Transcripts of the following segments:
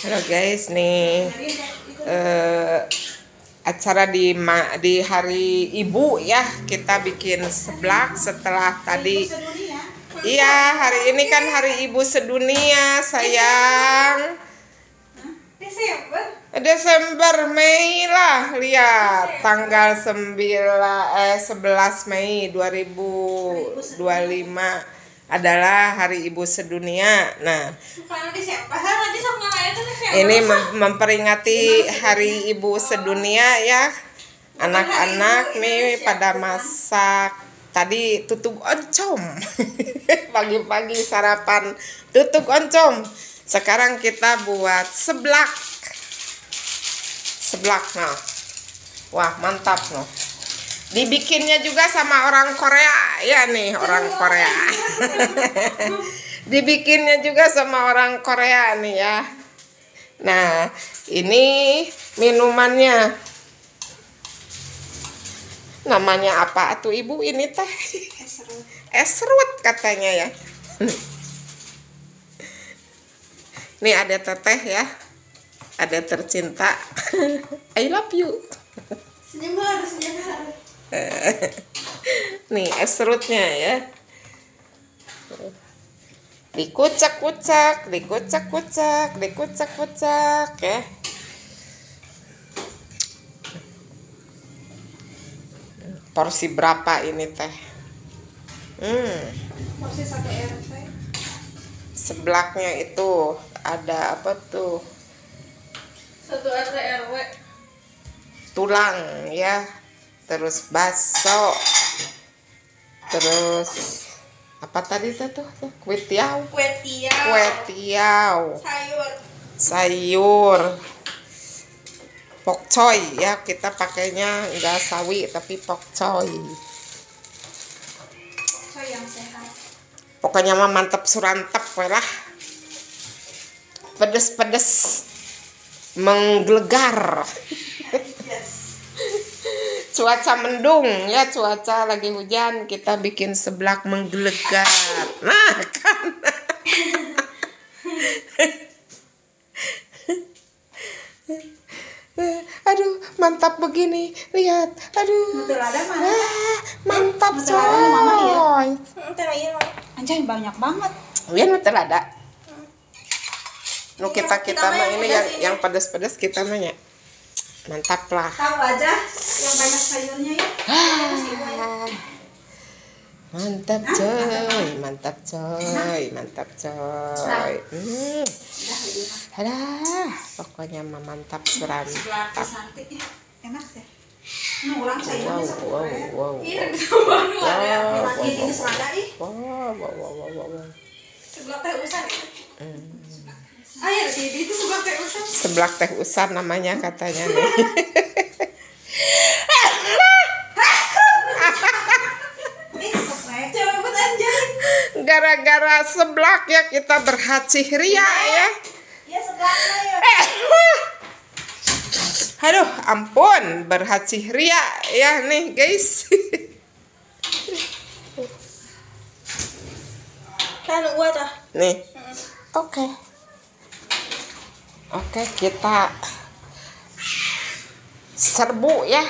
Halo guys, nih acara di hari Ibu ya, kita bikin seblak setelah tadi. Iya, hari ini kan hari Ibu sedunia, sayang. Desember, Mei lah, lihat tanggal 11 Mei 2025 adalah Hari Ibu Sedunia. Nah, ini memperingati Hari Ibu Sedunia ya. Anak-anak nih pada masak tadi tutug oncom. Pagi-pagi sarapan tutug oncom. Sekarang kita buat seblak. Seblak, nah. Wah, mantap noh. Dibikinnya juga sama orang Korea ya nih, orang Korea. Dibikinnya juga sama orang Korea nih ya. Nah, ini minumannya. Namanya apa tuh Ibu ini teh? Es serut katanya ya. Nih ada teteh ya. Ada tercinta. I love you. Nih es serutnya ya. Dikucak-kucak ya. Porsi berapa ini teh? Porsi 1 RT. Seblaknya itu ada apa tuh? 1 RT RW. Tulang ya. Terus bakso, terus apa tadi tuh? Kue tiaw, sayur, pokcoy ya, kita pakainya enggak sawi tapi pokcoy. Pokcoy yang sehat. Pokoknya mah mantap surantep lah. Pedes-pedes menggelegar. Cuaca mendung ya, cuaca lagi hujan, kita bikin seblak menggelegar. Nah kan. Aduh, mantap begini. Lihat. Aduh. Mantap coy. Anjay banyak banget. Iya, betul ada. Nu kita mah ini yang pedas-pedas kita mah ya. Mantap lah. Tahu aja yang banyak sayurnya ya. Mantap coy. Alah, pokoknya mah mantap surantap. Enak ya. Orang sayurnya Wow. Seblak teh usah. Ayo itu seblak teh usah. Seblak teh usar namanya katanya nih. Gara-gara seblak ya kita berhati ria ya. Iya seblaknya ya. Aduh, ampun, berhati ria ya nih guys. Kan gua dah. Nih. Oke, kita serbu ya.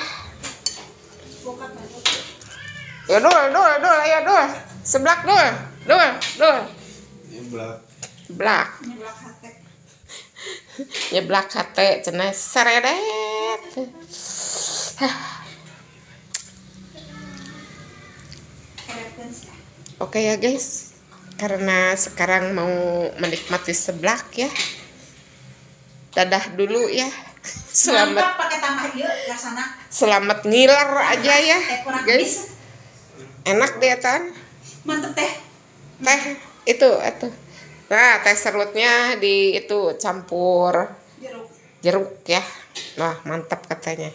Ya dul, ayo dul. Seblak dul. Blak. Nyeblak hate cenah seredet. Oke ya guys. Karena sekarang mau menikmati seblak ya. Dadah dulu ya. Selamat ngiler aja ya guys. Enak deh tan. Mantep teh. Teh itu. Nah, teh serutnya di itu campur jeruk ya. Wah, mantap katanya.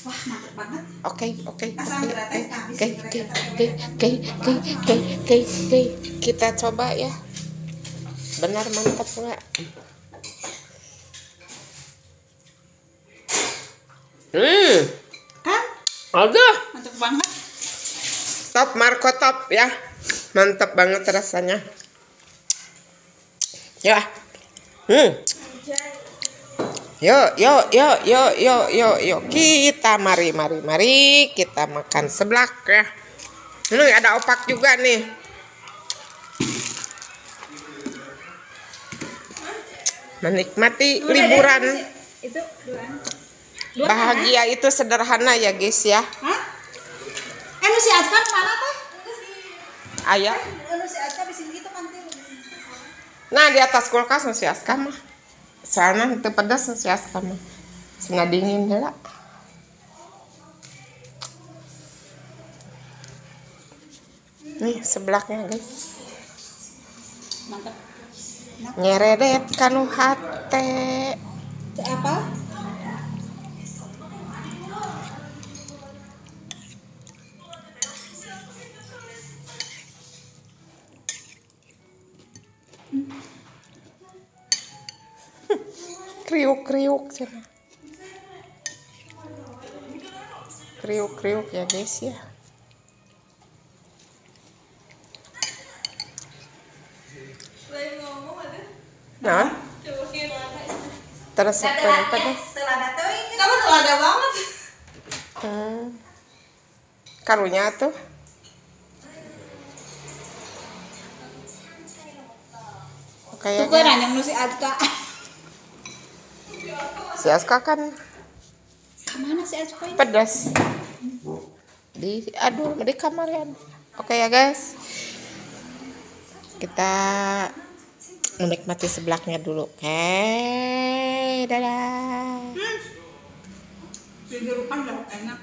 Wah, mantep banget. Oke. Kita coba ya. Benar mantap enggak? Kan? Aduh, Mantep banget. top Marco top ya. Mantap banget rasanya. Ya. Yuk, kita mari kita makan seblak ya. Ini ada opak juga nih. Menikmati liburan. Itu Bahagia itu sederhana ya guys ya. Hah? Nu si Azkar mana tuh? Ayah. Nu si Azkar di sini gitu kan tuh. Nah di atas kulkas masih Aska mah. Soalnya itu pedas masih Aska mah. Sina dingin heula. Nih seblaknya guys. Mantap. Nyeredet kanu hate. Apa? Kriuk cina. Kriuk ya guys ya. Nah, terus pedas. Kamu telada banget. Karunya tuh. Kayak Tuh kan yang nu si Azka. si Aska kan Kemana si Azka? pedas. Di kamar ya. Oke ya guys. Kita menikmati seblaknya dulu. Oke, dadah. Di depan udah enak.